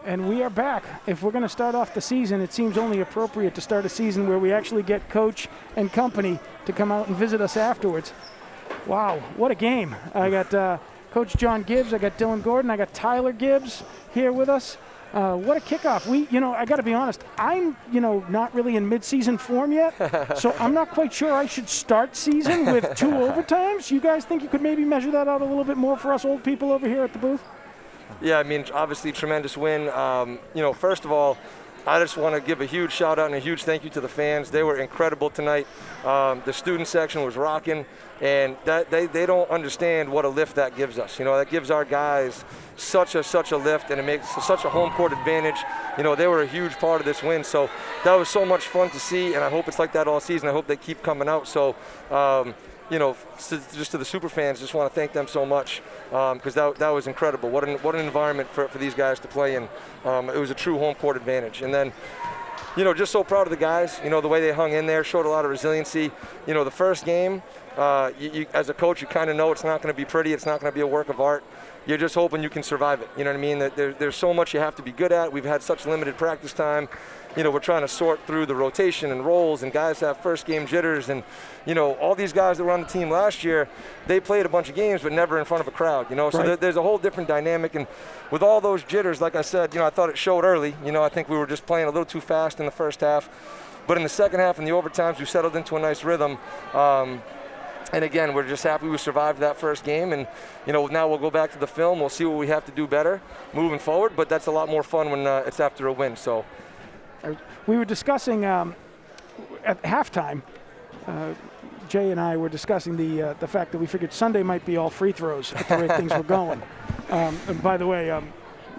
And we are back. If we're going to start off the season, it seems only appropriate to start a season where we actually get coach and company to come out and visit us afterwards. Wow, what a game. I got Coach John Gibbs, I got Dylan Gordon, I got Tyler Gibbs here with us. What a kickoff. I got to be honest, I'm, not really in mid-season form yet, so I'm not quite sure I should start season with 2 overtimes. You guys think you could maybe measure that out a little bit more for us old people over here at the booth? Yeah, I mean, obviously tremendous win. First of all, I just want to give a huge shout out and a huge thank you to the fans. They were incredible tonight. The student section was rocking, and they don't understand what a lift that gives us. That gives our guys such a lift, and it makes such a home court advantage. They were a huge part of this win, so that was so much fun to see, and I hope it's like that all season. I hope they keep coming out. So, just to the super fans, just want to thank them so much because that was incredible. What an environment for these guys to play in. It was a true home court advantage. And then, just so proud of the guys. The way they hung in there, showed a lot of resiliency. The first game, you, as a coach, you kind of know it's not going to be pretty. It's not going to be a work of art. You're just hoping you can survive it. You know what I mean? That there's so much you have to be good at. We've had such limited practice time. We're trying to sort through the rotation and roles, and guys have first game jitters. And, all these guys that were on the team last year, they played a bunch of games, but never in front of a crowd, So right. there's a whole different dynamic. And with all those jitters, like I said, I thought it showed early. I think we were just playing a little too fast in the first half. But in the second half and the overtimes, we settled into a nice rhythm. And again, we're just happy we survived that first game. And, now we'll go back to the film. We'll see what we have to do better moving forward. But that's a lot more fun when it's after a win. So we were discussing at halftime, Jay and I were discussing the fact that we figured Sunday might be all free throws at the rate things were going. And by the way,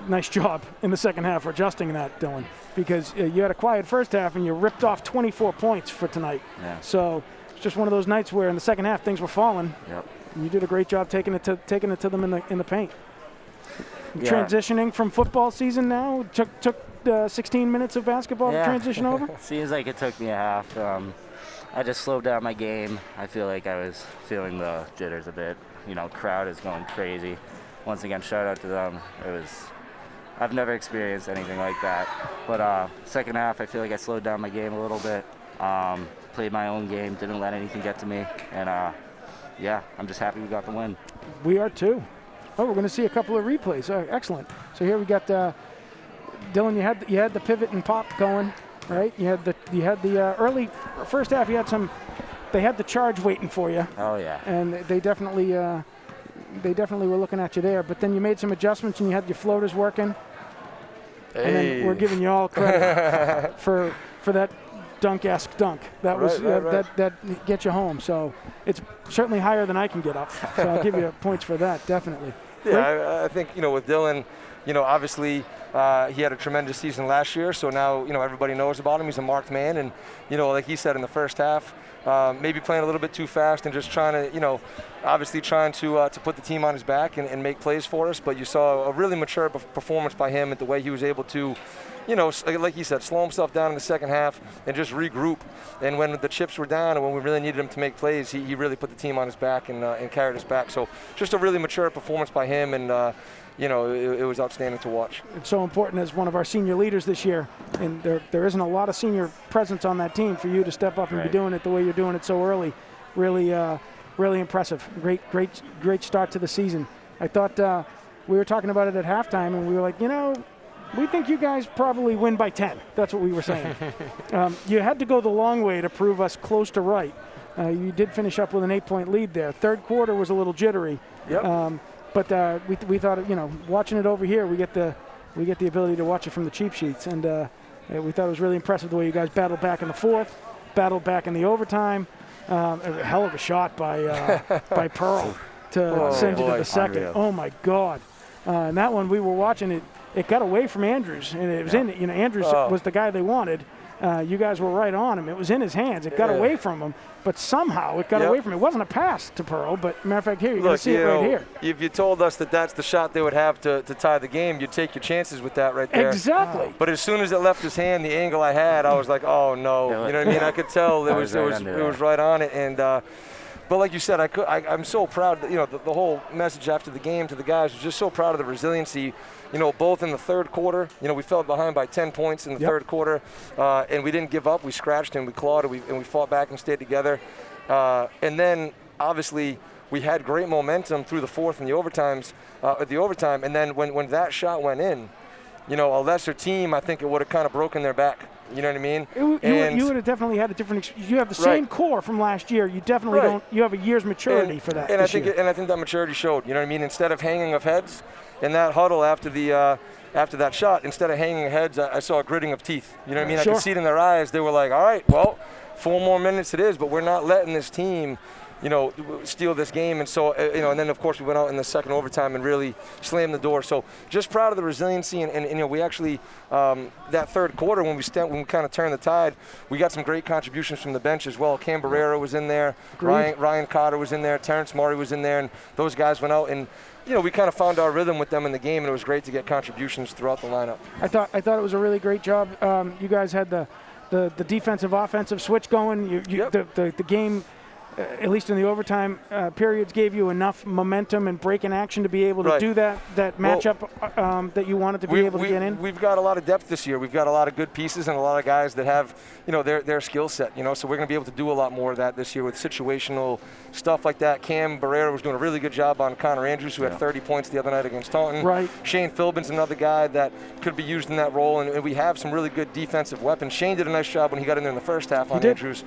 nice job in the second half for adjusting that, Dylan, because you had a quiet first half and you ripped off 24 points for tonight. Yeah. So it's just one of those nights where in the second half things were falling. Yep. And you did a great job taking it to them in the paint. Yeah. Transitioning from football season now took 16 minutes of basketball to transition over. Seems like it took me a half. I just slowed down my game. I feel like I was feeling the jitters a bit. Crowd is going crazy. Once again, shout out to them. I've never experienced anything like that. But second half, I feel like I slowed down my game a little bit. Played my own game, didn't let anything get to me. And I'm just happy we got the win. We are too. Oh, we're going to see a couple of replays. Excellent. So here we got Dylan. You had the pivot and pop going, right? You had the early first half. They had the charge waiting for you. Oh yeah. And they definitely were looking at you there. But then you made some adjustments and you had your floaters working. Hey. And then we're giving you all credit for that dunk-esque dunk. That was right. that gets you home. So it's certainly higher than I can get up. So I'll give you points for that, definitely. Yeah, I think, with Dylan, obviously he had a tremendous season last year, so now, everybody knows about him. He's a marked man, and, like he said in the first half, maybe playing a little bit too fast and just trying to, obviously trying to put the team on his back and make plays for us. But you saw a really mature performance by him and the way he was able to, like he said, slow himself down in the second half and just regroup. And when the chips were down and when we really needed him to make plays, he really put the team on his back and carried us back. So just a really mature performance by him, and it was outstanding to watch. It's so important as one of our senior leaders this year, and there isn't a lot of senior presence on that team for you to step up and be doing it the way you're doing it so early. Really impressive. Great start to the season. I thought we were talking about it at halftime, and we were like, we think you guys probably win by 10. That's what we were saying. You had to go the long way to prove us close to right. You did finish up with an 8-point lead there. Third quarter was a little jittery. Yep. But we thought, watching it over here, we get the ability to watch it from the cheap sheets, and we thought it was really impressive the way you guys battled back in the fourth, battled back in the overtime. A hell of a shot by Pearl to send you to the second. Unreal. Oh my God! And that one we were watching it. It got away from Andrews, and it was in. Andrews was the guy they wanted. You guys were right on him. It was in his hands. It got away from him, but somehow it got away from him. It wasn't a pass to Pearl, but matter of fact, here, you're going to see it right here. If you told us that that's the shot they would have to tie the game, you'd take your chances with that right there. Exactly. But as soon as it left his hand, the angle I had, I was like, oh, no. You know what I mean? I could tell it was right on it. And But like you said, I'm so proud that, the whole message after the game to the guys was just so proud of the resiliency, both in the third quarter. We fell behind by 10 points in the third quarter, and we didn't give up. We scratched and we clawed and we fought back and stayed together. And then, obviously, we had great momentum through the fourth and the overtime. And then when that shot went in, a lesser team, I think it would have kind of broken their back. You know what I mean? You would have definitely had a different. You have the same core from last year. You definitely don't. You have a year's maturity for that. And I think that maturity showed. You know what I mean? Instead of hanging of heads in that huddle after that shot, instead of hanging of heads, I saw a gritting of teeth. You know what I mean? Sure. I could see it in their eyes. They were like, all right, well, 4 more minutes it is, but we're not letting this team, steal this game. And so, and then of course we went out in the second overtime and really slammed the door. So just proud of the resiliency. And we actually, that third quarter when we kind of turned the tide, we got some great contributions from the bench as well. Cam Barrera was in there, Ryan Cotter was in there, Terrence Murray was in there, and those guys went out and, we kind of found our rhythm with them in the game, and it was great to get contributions throughout the lineup. I thought it was a really great job. You guys had the defensive offensive switch going. The game, at least in the overtime periods, gave you enough momentum and breaking action to be able to do that matchup that you wanted to be able to get in? We've got a lot of depth this year. We've got a lot of good pieces and a lot of guys that have, their skill set, so we're going to be able to do a lot more of that this year with situational stuff like that. Cam Barrera was doing a really good job on Connor Andrews, who had 30 points the other night against Stoughton. Right. Shane Philbin's another guy that could be used in that role, and we have some really good defensive weapons. Shane did a nice job when he got in there in the first half on Andrews.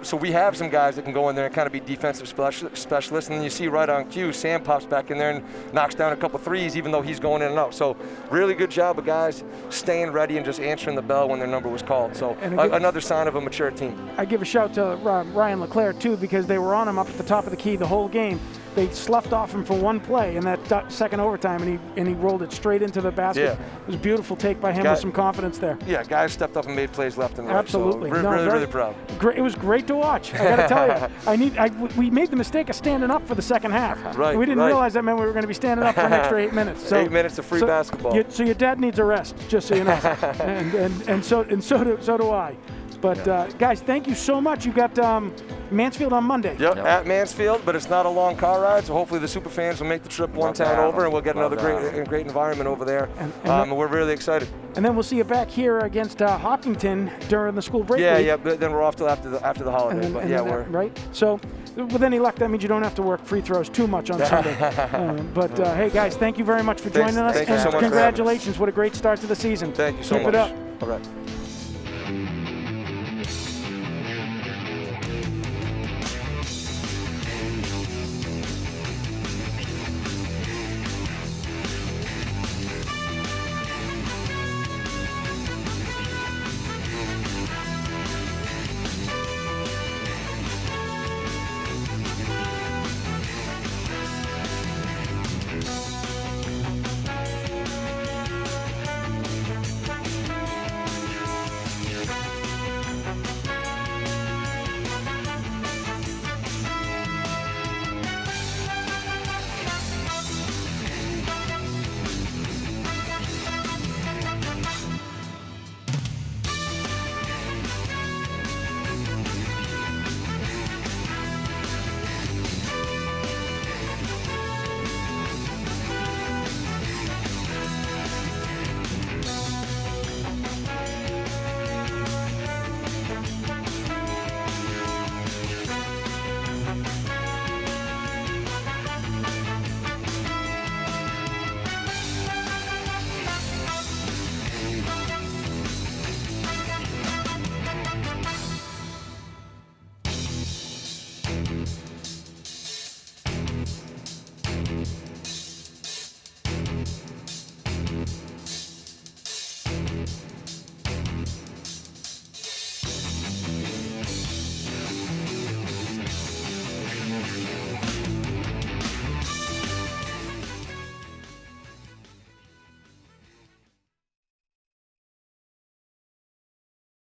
So we have some guys that can go in there and kind of be defensive specialists. And then you see right on cue, Sam pops back in there and knocks down a couple threes, even though he's going in and out. So really good job of guys staying ready and just answering the bell when their number was called. So another sign of a mature team. I give a shout to Ryan LeClaire, too, because they were on him up at the top of the key the whole game. They sloughed off him for one play in that second overtime, and he rolled it straight into the basket. Yeah. It was a beautiful take by him with some confidence there. Yeah, guys stepped up and made plays left and right. Absolutely. So really proud. Great. It was great to watch. I got to tell you, we made the mistake of standing up for the second half. Right. We didn't realize that meant we were going to be standing up for an extra 8 minutes. So, 8 minutes of free basketball. So your dad needs a rest, just so you know, and so do I. But guys, thank you so much. You got Mansfield on Monday. Yep, at Mansfield, but it's not a long car ride, so hopefully the super fans will make the trip one town over, and we'll get another great environment over there. And we're really excited. And then we'll see you back here against Hopkinton during the school break. Yeah, but then we're off till after the holidays. We're right. So, with any luck, that means you don't have to work free throws too much on Sunday. Hey, guys, thank you very much for joining us. Thank you so much. Congratulations! What a great start to the season. Thank you so much. Keep it up. All right.